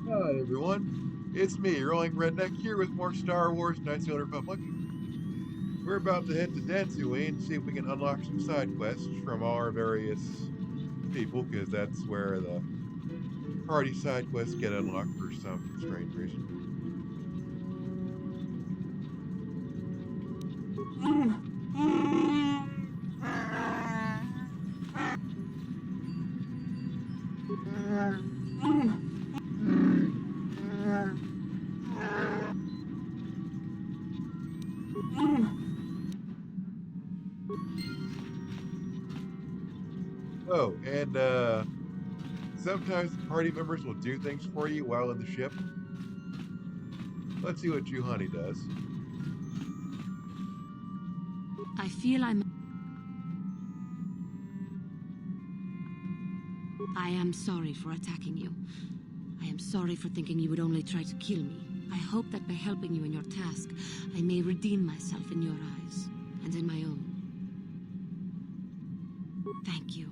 Hi everyone, it's me, Rolling Redneck, here with more Star Wars Knights of the Old Republic. We're about to head to Dantooine to see if we can unlock some side quests from our various people, because that's where the party side quests get unlocked for some strange reason. Oh, and sometimes the party members will do things for you while in the ship. Let's see what Juhani does. I feel I am sorry for attacking you. I am sorry for thinking you would only try to kill me. I hope that by helping you in your task, I may redeem myself in your eyes, and in my own. Thank you.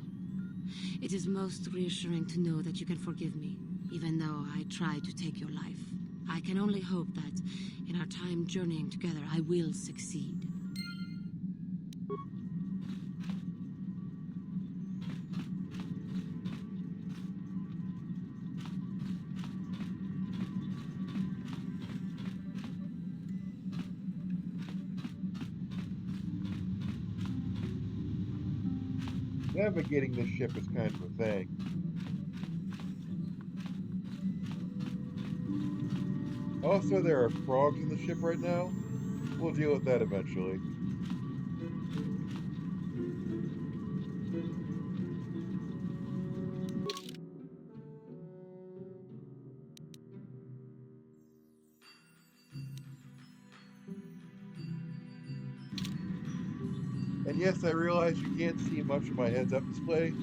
It is most reassuring to know that you can forgive me, even though I tried to take your life. I can only hope that, in our time journeying together, I will succeed. Navigating this ship is kind of a thing. Also, there are frogs in the ship right now. We'll deal with that eventually. And yes, I realize you can't see much of my heads-up display.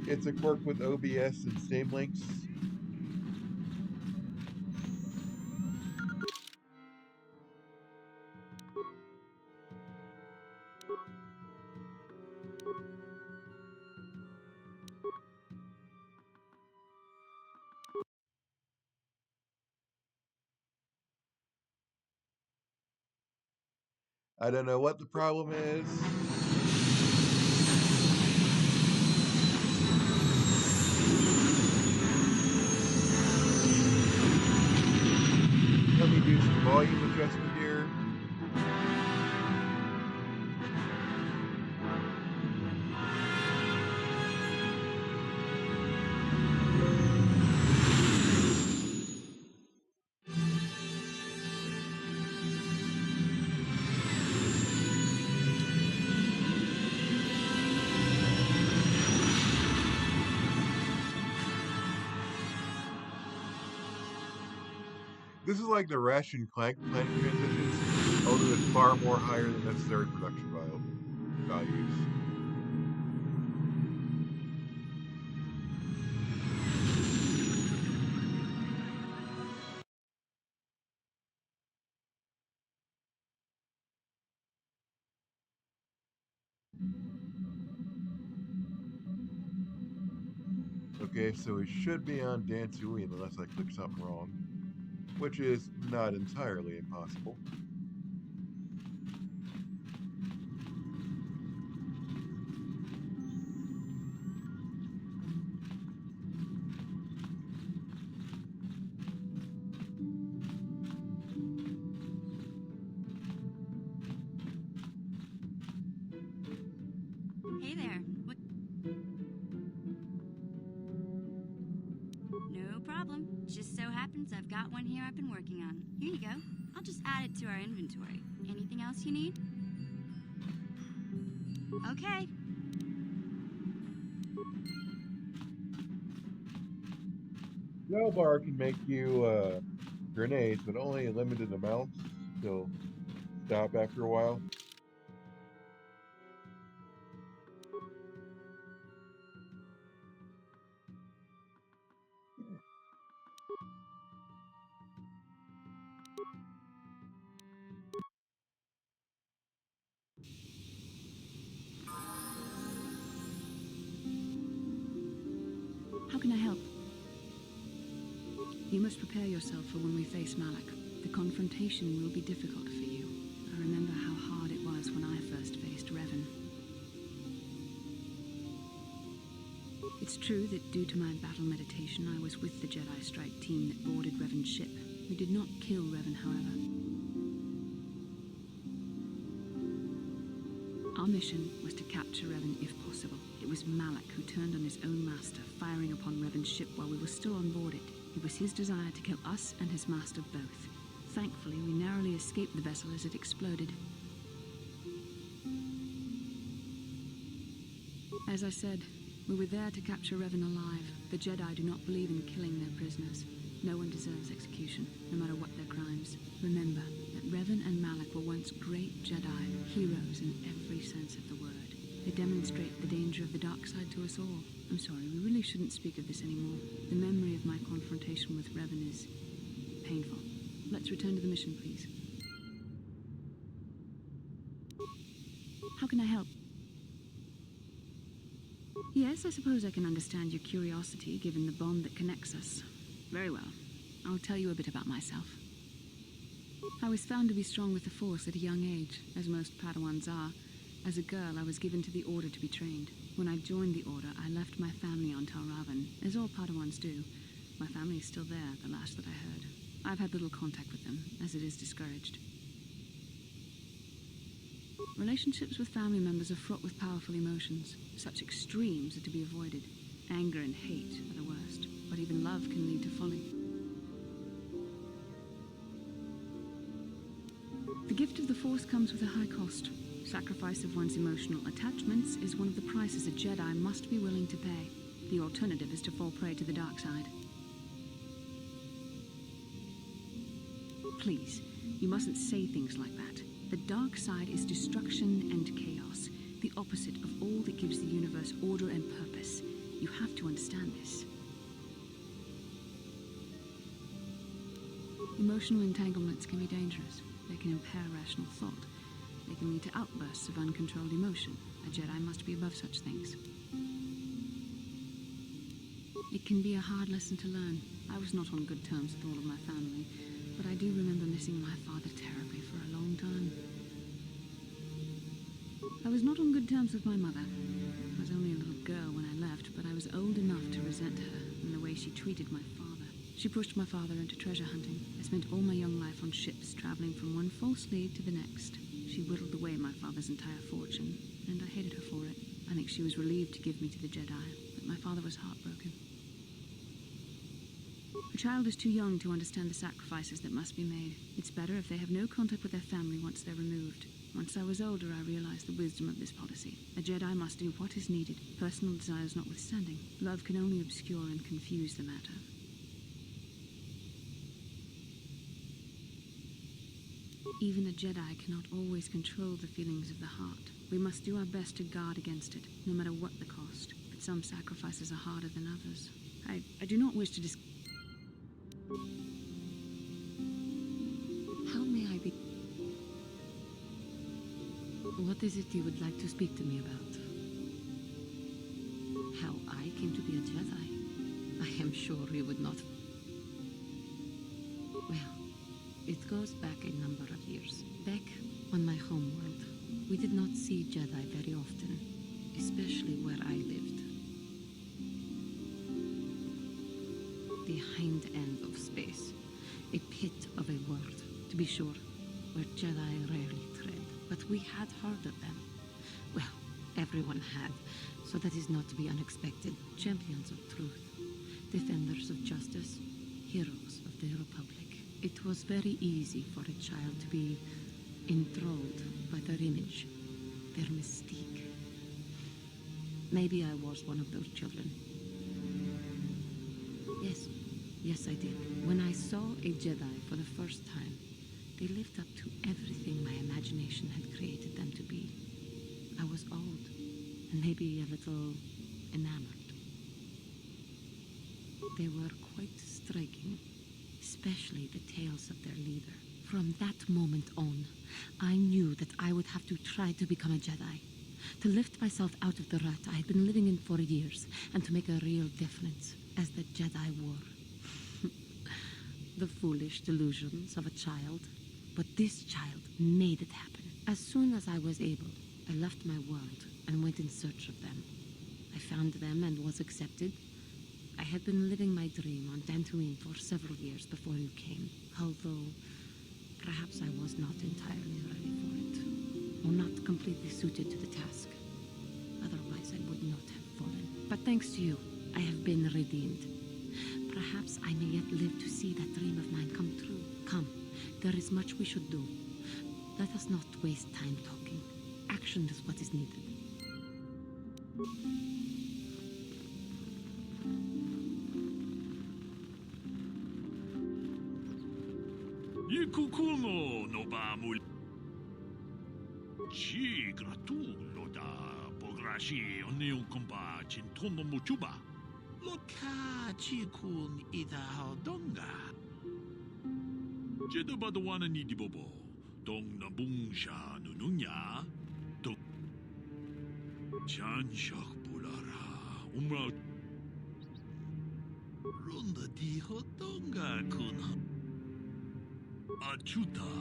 It's a quirk with OBS and Steam links. I don't know what the problem is. Let me do some volume adjustment here. This is like the Ration Clank planning transitions, although it's far more higher than necessary production values. Okay, so we should be on Dantooine unless I click something wrong, which is not entirely impossible. Hey there. No problem. Just so happens I've got one here I've been working on. Here you go. I'll just add it to our inventory. Anything else you need? Okay. Bar can make you grenades, but only in limited amounts. They'll stop after a while. How can I help? You must prepare yourself for when we face Malak. The confrontation will be difficult for you. I remember how hard it was when I first faced Revan. It's true that due to my battle meditation, I was with the Jedi Strike team that boarded Revan's ship. We did not kill Revan, however. Our mission was to capture Revan if possible. It was Malak who turned on his own master, firing upon Revan's ship while we were still on board it. It was his desire to kill us and his master both. Thankfully, we narrowly escaped the vessel as it exploded. As I said, we were there to capture Revan alive. The Jedi do not believe in killing their prisoners. No one deserves execution, no matter what their crimes. Remember that Revan and Malak were once great Jedi, heroes in every sense of the word. They demonstrate the danger of the dark side to us all. I'm sorry, we really shouldn't speak of this anymore. The memory of my confrontation with Revan is painful. Let's return to the mission, please. How can I help? Yes, I suppose I can understand your curiosity, given the bond that connects us. Very well. I'll tell you a bit about myself. I was found to be strong with the Force at a young age, as most Padawans are. As a girl, I was given to the Order to be trained. When I joined the Order, I left my family on Talravan, as all Padawans do. My family is still there, the last that I heard. I've had little contact with them, as it is discouraged. Relationships with family members are fraught with powerful emotions. Such extremes are to be avoided. Anger and hate are the worst, but even love can lead to folly. The gift of the Force comes with a high cost. Sacrifice of one's emotional attachments is one of the prices a Jedi must be willing to pay. The alternative is to fall prey to the dark side. Please, you mustn't say things like that. The dark side is destruction and chaos, the opposite of all that gives the universe order and purpose. You have to understand this. Emotional entanglements can be dangerous. They can impair rational thought. They can lead to outbursts of uncontrolled emotion. A Jedi must be above such things. It can be a hard lesson to learn. I was not on good terms with all of my family, but I do remember missing my father terribly for a long time. I was not on good terms with my mother. I was only a little girl when I left, but I was old enough to resent her and the way she treated my father. She pushed my father into treasure hunting. I spent all my young life on ships, traveling from one false lead to the next. She whittled away my father's entire fortune, and I hated her for it. I think she was relieved to give me to the Jedi, but my father was heartbroken. A child is too young to understand the sacrifices that must be made. It's better if they have no contact with their family once they're removed. Once I was older, I realized the wisdom of this policy. A Jedi must do what is needed, personal desires notwithstanding. Love can only obscure and confuse the matter. Even a Jedi cannot always control the feelings of the heart. We must do our best to guard against it, no matter what the cost. But some sacrifices are harder than others. I do not wish to How may I be? What is it you would like to speak to me about? How I came to be a Jedi? I am sure you would not. Well, it goes back a number of years. Back on my homeworld, we did not see Jedi very often, especially where I lived. The hind end of space, a pit of a world, to be sure, where Jedi rarely tread. But we had heard of them. Well, everyone had, so that is not to be unexpected. Champions of truth, defenders of justice, heroes of the Republic. It was very easy for a child to be enthralled by their image, their mystique. Maybe I was one of those children. Yes, I did. When I saw a Jedi for the first time, they lived up to everything my imagination had created them to be. I was old, and maybe a little enamored. They were quite striking, especially the tales of their leader. From that moment on, I knew that I would have to try to become a Jedi, to lift myself out of the rut I had been living in for years, and to make a real difference as the Jedi wore. the foolish delusions of a child. But this child made it happen. As soon as I was able, I left my world and went in search of them. I found them and was accepted. I had been living my dream on Dantooine for several years before you came, although perhaps I was not entirely ready for it, or not completely suited to the task. Otherwise, I would not have fallen. But thanks to you, I have been redeemed. Perhaps I may yet live to see that dream of mine come true. Come, there is much we should do. Let us not waste time talking. Action is what is needed. Ikukuno no ba mul. Chi gratulo da pograshi oneu kompa chintono muchuba. Loka chikun ita hodonga. Jedo badawana ni dibobo. Dong na bungsha nununya. To chan shak pulara. Umra. Ronda di hodonga kun. Achuta.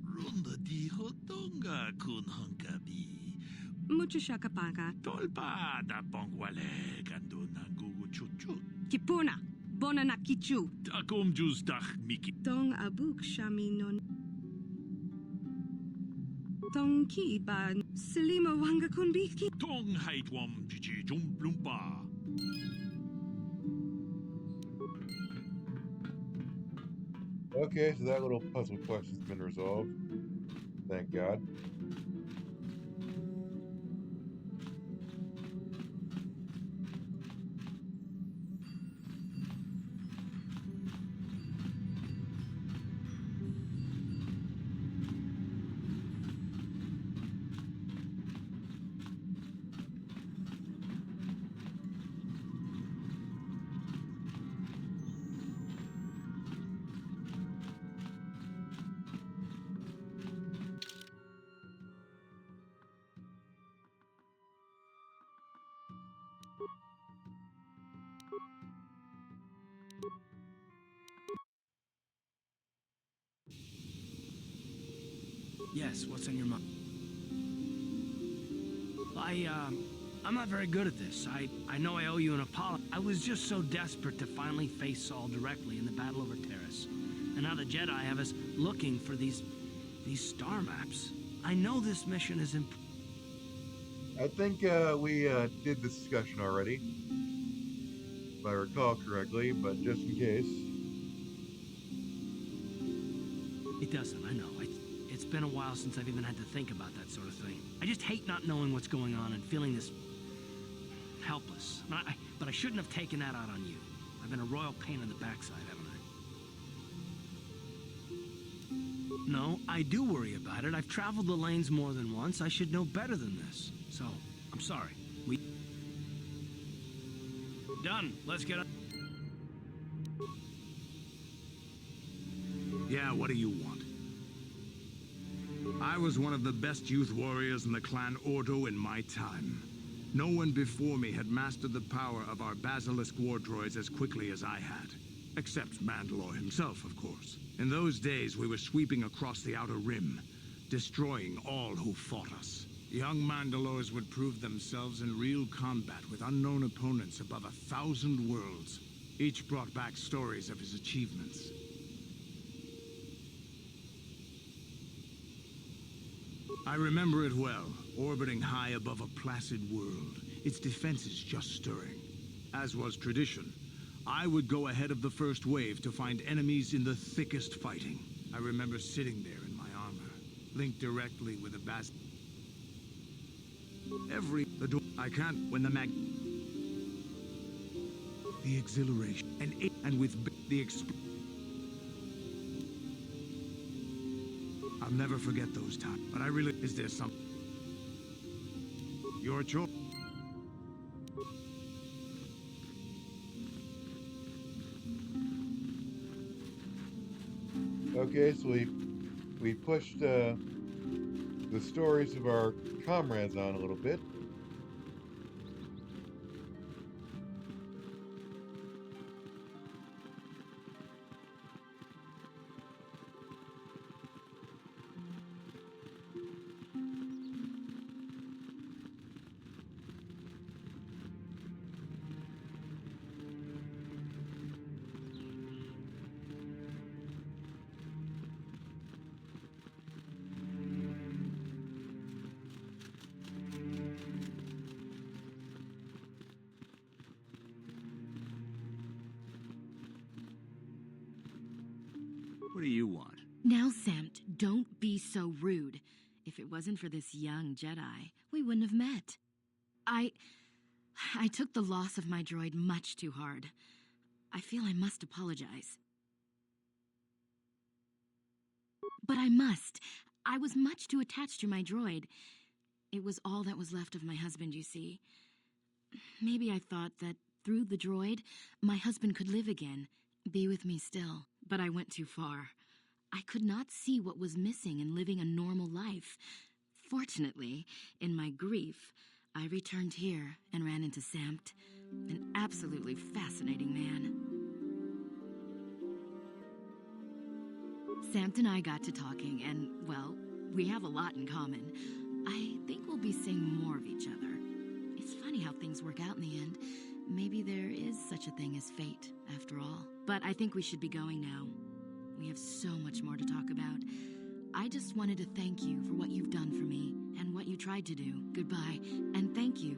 Ronda di hodonga kun hankabi. Mucho shakapanga. Tolpa da pongwale kanduna gugu chuchut. Kipuna. Bona na kichu. Takom jus dak miki. Tong abuk shaminon. Tong ki ba silima wanga kunbiki. Tong haitwam chichi jumplumpa. Okay, so that little puzzle question's been resolved. Thank God. Yes, what's on your mind? I'm not very good at this. I know I owe you an apology. I was just so desperate to finally face Saul directly in the battle over Terrace. And now the Jedi have us looking for these star maps. I know this mission is I think we did this discussion already, if I recall correctly, but just in case. It doesn't, I know. It's been a while since I've even had to think about that sort of thing. I just hate not knowing what's going on and feeling this helpless. But I shouldn't have taken that out on you. I've been a royal pain in the backside, haven't I? No, I do worry about it. I've traveled the lanes more than once. I should know better than this. So, I'm sorry. Done. Let's get on. Yeah, what do you want? I was one of the best youth warriors in the clan Ordo in my time. No one before me had mastered the power of our basilisk war droids as quickly as I had. Except Mandalore himself, of course. In those days, we were sweeping across the Outer Rim, destroying all who fought us. Young Mandalores would prove themselves in real combat with unknown opponents above 1,000 worlds. Each brought back stories of his achievements. I remember it well, orbiting high above a placid world, its defenses just stirring. As was tradition, I would go ahead of the first wave to find enemies in the thickest fighting. I remember sitting there in my armor, linked directly with the the door. I can't when the exhilaration and with the I'll never forget those times. But I really is there some your choice. Okay, so we pushed the stories of our comrades on a little bit. What do you want? Now, Samt, don't be so rude. If it wasn't for this young Jedi, we wouldn't have met. I took the loss of my droid much too hard. I feel I must apologize. But I must. I was much too attached to my droid. It was all that was left of my husband, you see. Maybe I thought that through the droid, my husband could live again, be with me still. But I went too far. I could not see what was missing in living a normal life. Fortunately, in my grief, I returned here and ran into Samt, an absolutely fascinating man. Samt and I got to talking, and, well, we have a lot in common. I think we'll be seeing more of each other. It's funny how things work out in the end. Maybe there is such a thing as fate, after all. But I think we should be going now. We have so much more to talk about. I just wanted to thank you for what you've done for me and what you tried to do. Goodbye, and thank you.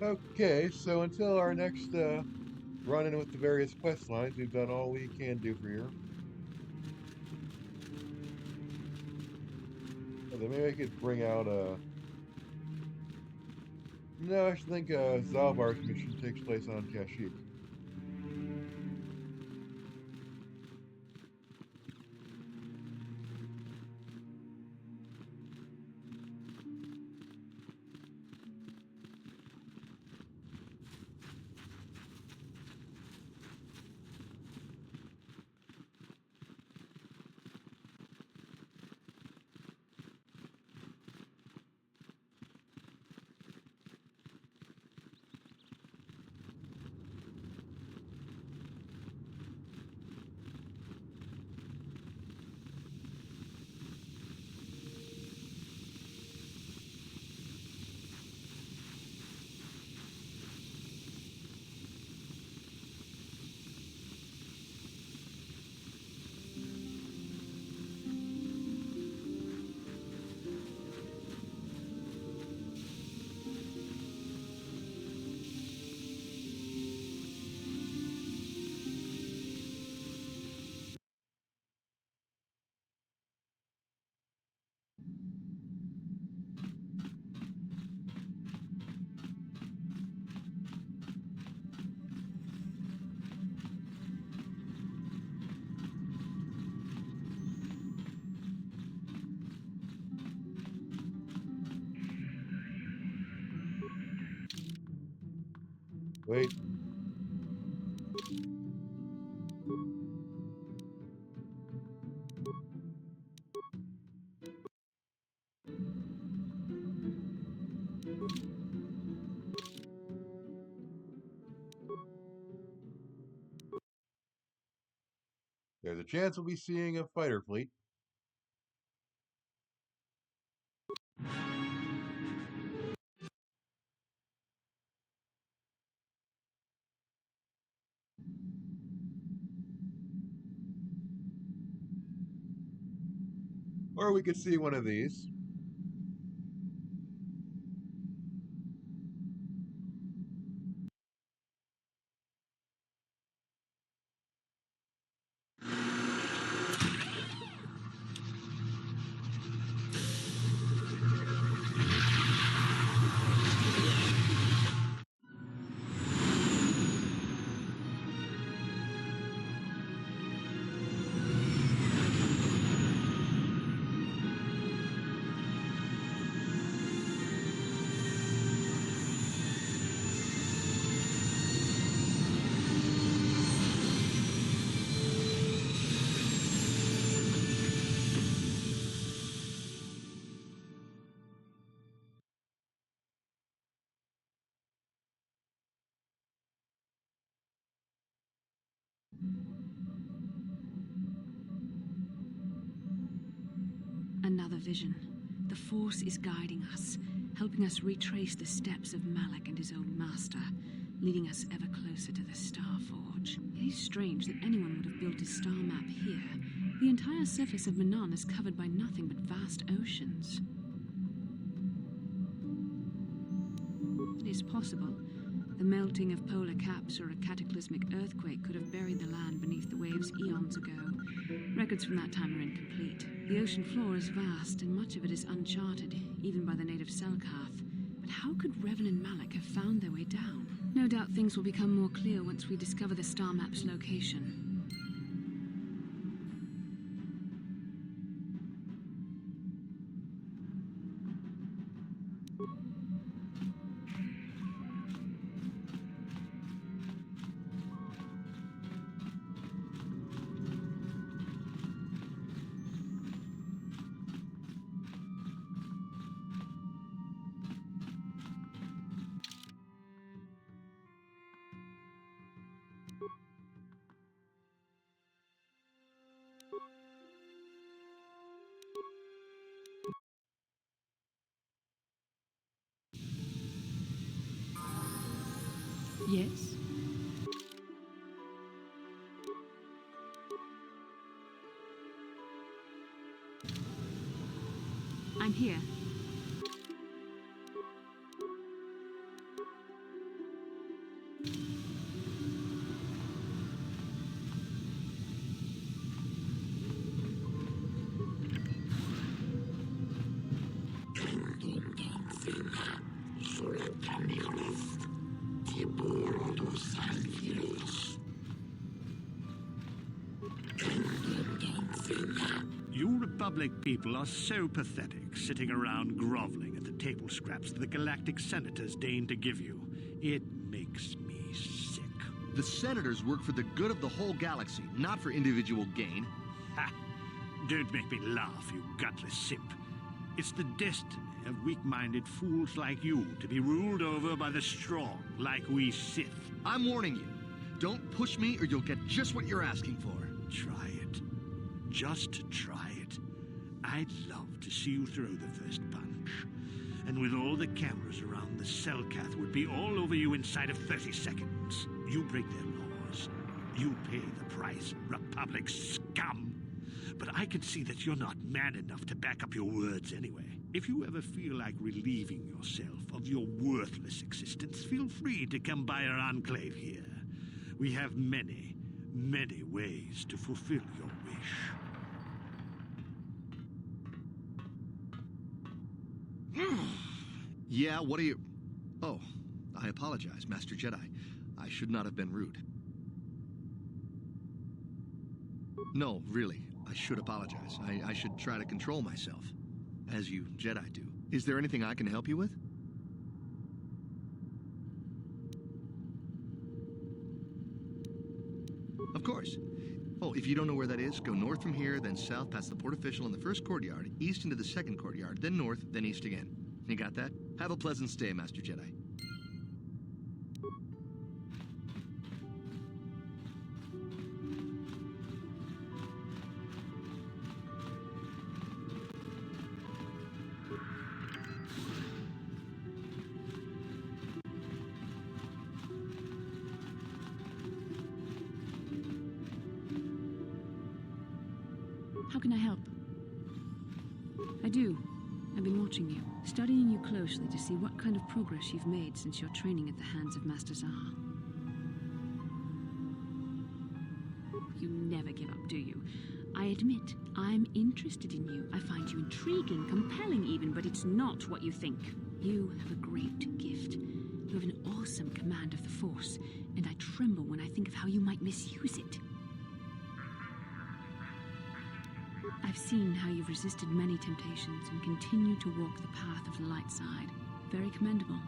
Okay, so until our next run-in with the various quest lines, we've done all we can do for you. Then maybe I could bring out no, I think Zalbar's mission takes place on Kashyyyk. Wait. There's a chance we'll be seeing a fighter fleet. Or we could see one of these. Another vision. The Force is guiding us, helping us retrace the steps of Malak and his old master, leading us ever closer to the Star Forge. It is strange that anyone would have built a star map here, The entire surface of Manaan is covered by nothing but vast oceans. It is possible. The melting of polar caps or a cataclysmic earthquake could have buried the land beneath the waves eons ago. Records from that time are incomplete. The ocean floor is vast, and much of it is uncharted, even by the native Selkath. But how could Revan and Malak have found their way down? No doubt things will become more clear once we discover the star map's location. Yes? I'm here. You Republic people are so pathetic, sitting around groveling at the table scraps that the galactic senators deign to give you. It makes me sick. The senators work for the good of the whole galaxy, not for individual gain. Ha! Don't make me laugh, you gutless simp. It's the destiny of weak-minded fools like you to be ruled over by the strong, like we Sith. I'm warning you. Don't push me or you'll get just what you're asking for. Try it. Just try it. I'd love to see you throw the first punch. And with all the cameras around, the Selkath would be all over you inside of 30 seconds. You break their laws. You pay the price, Republic scum. But I can see that you're not man enough to back up your words anyway. If you ever feel like relieving yourself of your worthless existence, feel free to come by our enclave here. We have many, many ways to fulfill your wish. Yeah, what are you... Oh, I apologize, Master Jedi. I should not have been rude. No, really, I should apologize. I should try to control myself, as you Jedi do. Is there anything I can help you with? Of course. Oh, if you don't know where that is, go north from here, then south past the port official in the first courtyard, east into the second courtyard, then north, then east again. You got that? Have a pleasant stay, Master Jedi. How can I help? I do. I've been watching you, studying you closely to see what kind of progress you've made since your training at the hands of Master Zaha. You never give up, do you? I admit, I'm interested in you. I find you intriguing, compelling even, but it's not what you think. You have a great gift. You have an awesome command of the Force, and I tremble when I think of how you might misuse it. I've seen how you've resisted many temptations and continue to walk the path of the light side. Very commendable.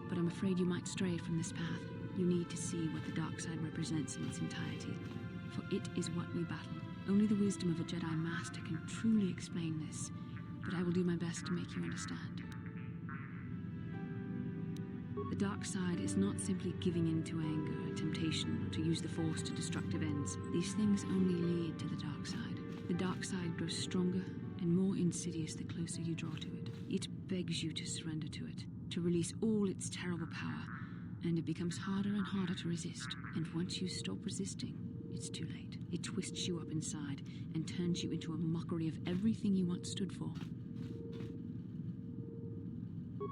But I'm afraid you might stray from this path. You need to see what the dark side represents in its entirety. For it is what we battle. Only the wisdom of a Jedi Master can truly explain this. But I will do my best to make you understand. The dark side is not simply giving in to anger, temptation, or to use the Force to destructive ends. These things only lead to the dark side. The dark side grows stronger and more insidious the closer you draw to it. It begs you to surrender to it, to release all its terrible power, and it becomes harder and harder to resist. And once you stop resisting, it's too late. It twists you up inside and turns you into a mockery of everything you once stood for.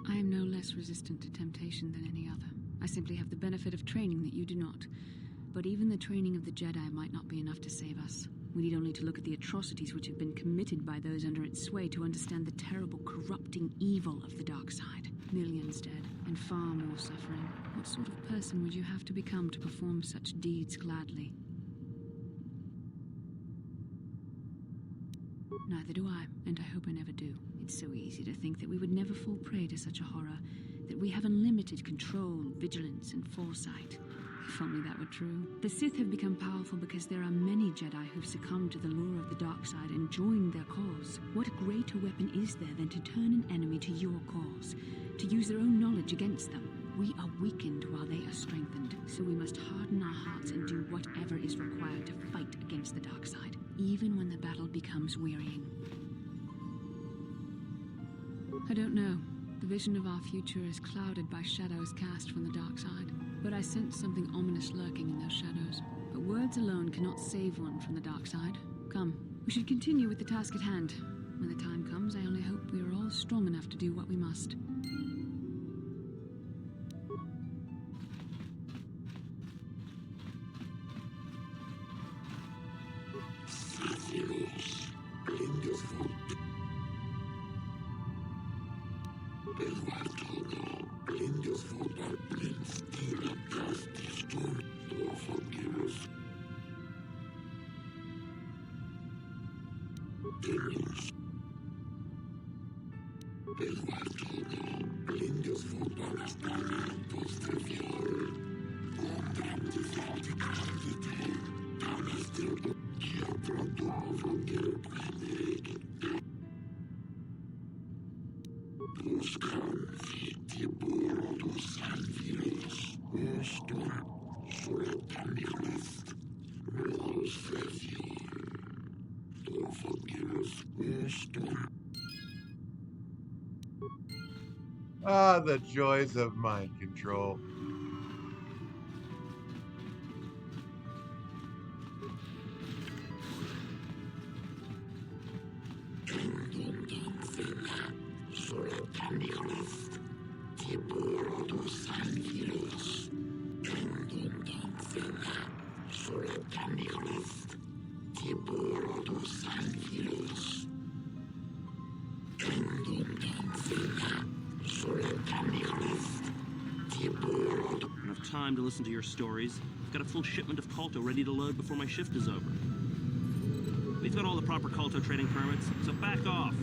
I am no less resistant to temptation than any other. I simply have the benefit of training that you do not. But even the training of the Jedi might not be enough to save us. We need only to look at the atrocities which have been committed by those under its sway to understand the terrible, corrupting evil of the dark side. Millions dead, and far more suffering. What sort of person would you have to become to perform such deeds gladly? Neither do I, and I hope I never do. It's so easy to think that we would never fall prey to such a horror, that we have unlimited control, vigilance, and foresight. If only that were true. The Sith have become powerful because there are many Jedi who've succumbed to the lure of the dark side and joined their cause. What greater weapon is there than to turn an enemy to your cause, to use their own knowledge against them? We are weakened while they are strengthened, so we must harden our hearts and do whatever is required to fight against the dark side, even when the battle becomes wearying. I don't know. The vision of our future is clouded by shadows cast from the dark side. But I sense something ominous lurking in those shadows. But words alone cannot save one from the dark side. Come, we should continue with the task at hand. When the time comes, I only hope we are all strong enough to do what we must. Ah, the joys of mind control. Enough time to listen to your stories. I've got a full shipment of Colto ready to load before my shift is over. We've got all the proper Colto trading permits, so back off.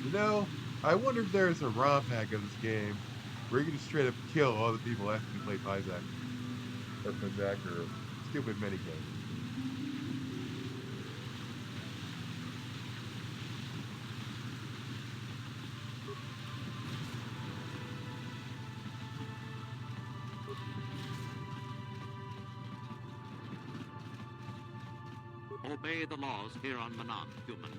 You know, I wonder if there's a ROM hack of this game where you can just straight up kill all the people asking to play Pyzak or Pyzak or stupid minigame. Obey the laws here on Manaan, human.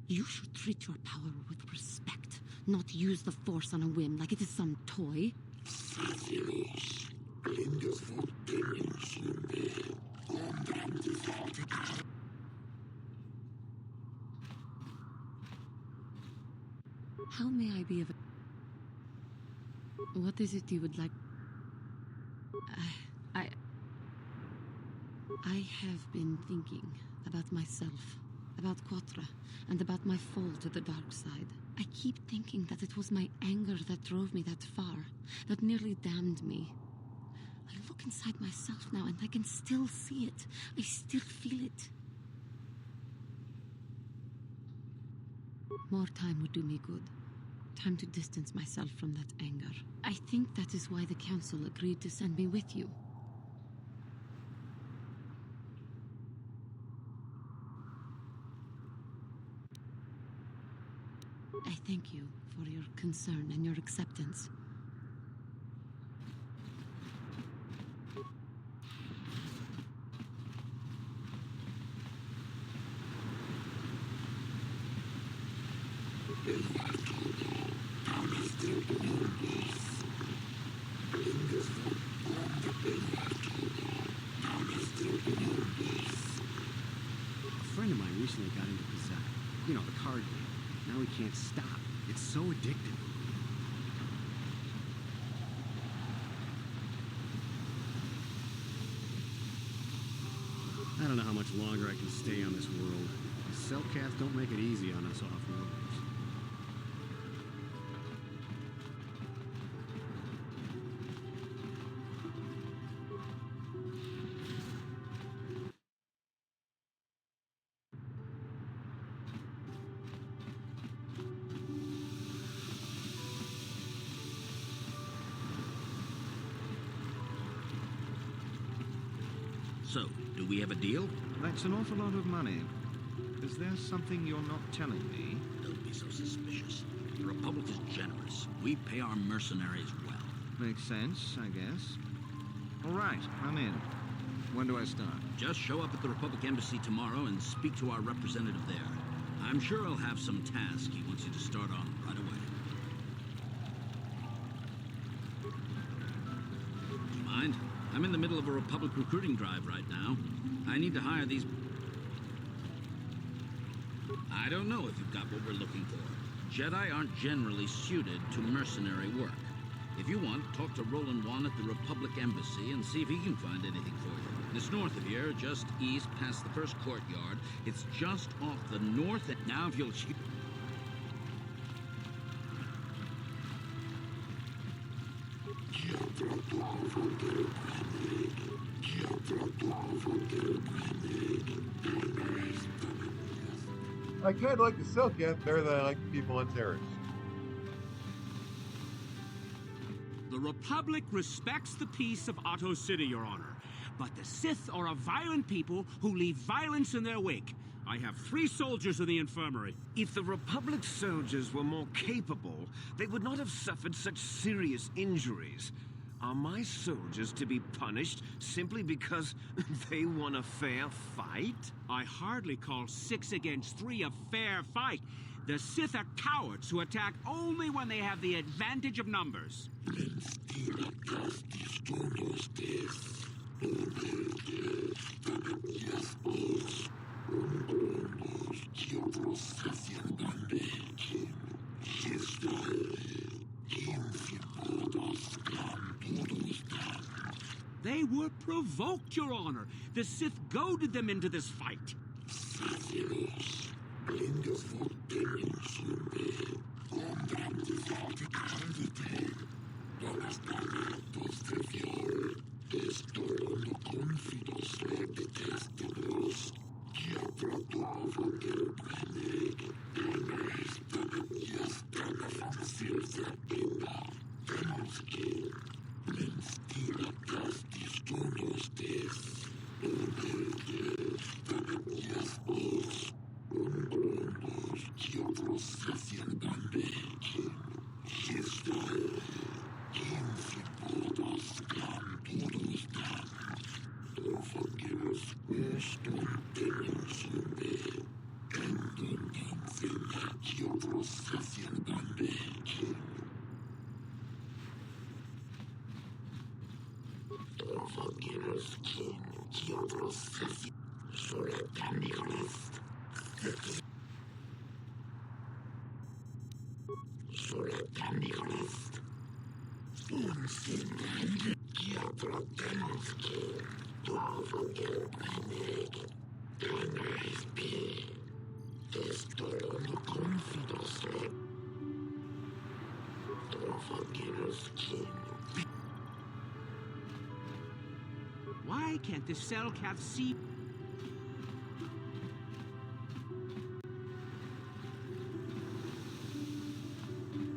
You should treat your power with respect, not use the Force on a whim like it is some toy. How may I be of... What is it you would like... I have been thinking about myself, about Quatra, and about my fall to the dark side. I keep thinking that it was my anger that drove me that far, that nearly damned me. I look inside myself now and I can still see it. I still feel it. More time would do me good. Time to distance myself from that anger. I think that is why the Council agreed to send me with you. I thank you for your concern and your acceptance. A friend of mine recently got into Pizzette. You know, the card game. Now he can't stop. It's so addictive. I don't know how much longer I can stay on this world. The Cellcath don't make it easy on us off-worlders. So, do we have a deal? That's an awful lot of money. Is there something you're not telling me? Don't be so suspicious. The Republic is generous. We pay our mercenaries well. Makes sense, I guess. All right, I'm in. When do I start? Just show up at the Republic Embassy tomorrow and speak to our representative there. I'm sure he'll have some task he wants you to start on right away. Do you mind? I'm in the middle of a Republic recruiting drive right now. I need to hire these... I don't know if you've got what we're looking for. Jedi aren't generally suited to mercenary work. If you want, talk to Roland Wan at the Republic Embassy and see if he can find anything for you. It's north of here, just east past the first courtyard. It's just off the north end. Now if you'll... I kind of like the Cellcath better than I like the people on Terrace. The Republic respects the peace of Otto City, Your Honor. But the Sith are a violent people who leave violence in their wake. I have 3 soldiers in the infirmary. If the Republic soldiers were more capable, they would not have suffered such serious injuries. Are my soldiers to be punished simply because they won a fair fight? I hardly call 6 against 3 a fair fight. The Sith are cowards who attack only when they have the advantage of numbers. They were provoked, Your Honor. The Sith goaded them into this fight. Why can't the cell cat see?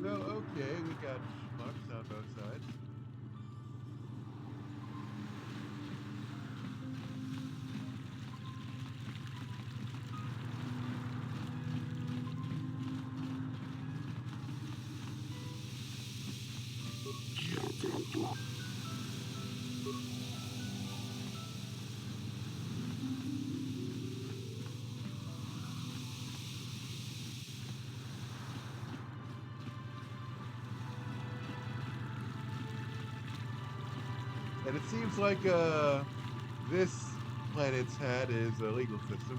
So, okay, we got schmucks on both sides. And it seems like this planet's had is a legal system.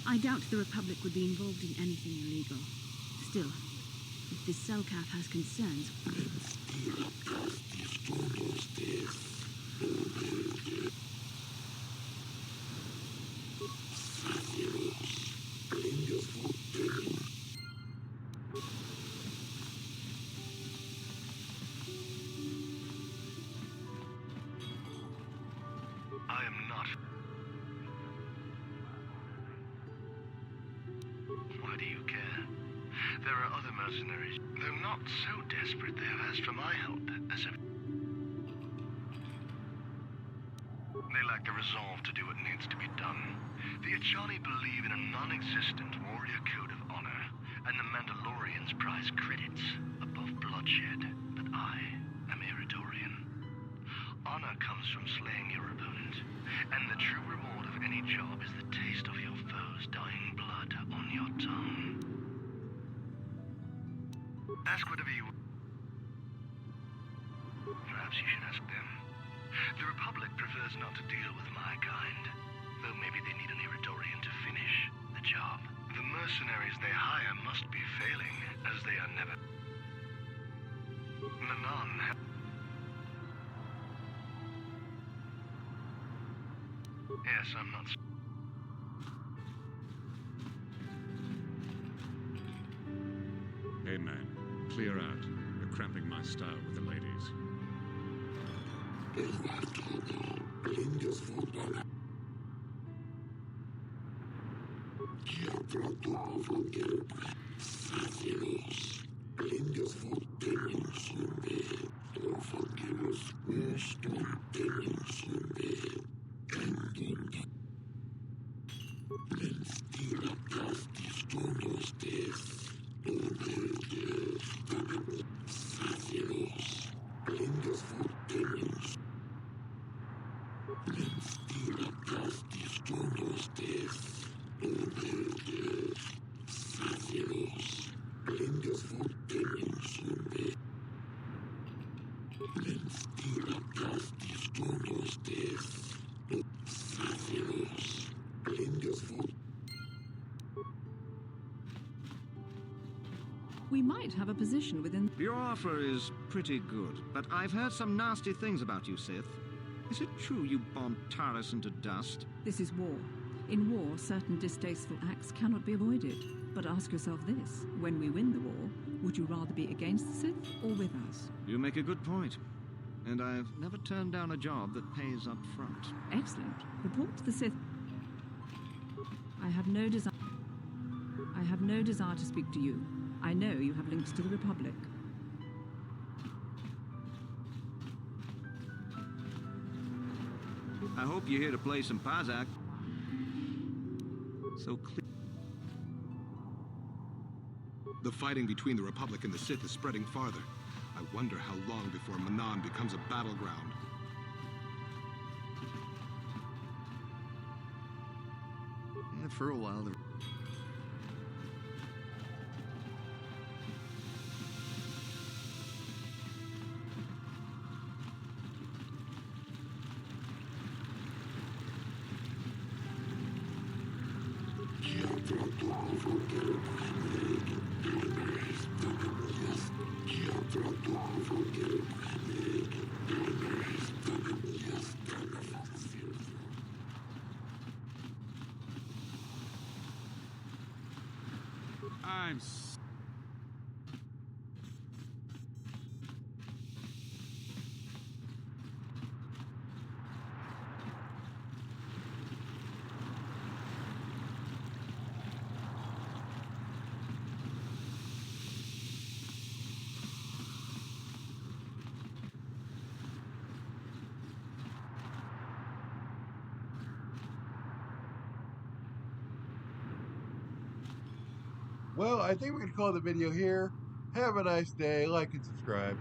I doubt the Republic would be involved in anything illegal. Still, if this Selkath has concerns... I am not. Why do you care? There are other mercenaries, though not so desperate they have asked for my help as if... They lack the resolve to do what needs to be done. The Achani believe in a non-existent warrior code of honor, and the Mandalorians prize credits above bloodshed. But I am Eridorian. Honor comes from slaying your opponent, and the true reward of any job is the taste of your foe's dying blood on your tongue. Ask whatever you... Perhaps you should ask them. The Republic prefers not to deal with my kind, though maybe they need an Eridorian to finish the job. The mercenaries they hire must be failing, as they are never... Manaan... Yes, I'm not... Hey, man. Clear out. You're cramping my style with the ladies. have a position within... Your offer is pretty good, but I've heard some nasty things about you, Sith. Is it true you bombed Taris into dust? This is war. In war, certain distasteful acts cannot be avoided. But ask yourself this, when we win the war, would you rather be against the Sith or with us? You make a good point. And I've never turned down a job that pays up front. Excellent. Report to the Sith. I have no desire to speak to you. I know you have links to the Republic. I hope you're here to play some Pazak. So clear. The fighting between the Republic and the Sith is spreading farther. I wonder how long before Manaan becomes a battleground. For a while, Well, I think we're going to call the video here. Have a nice day. Like and subscribe.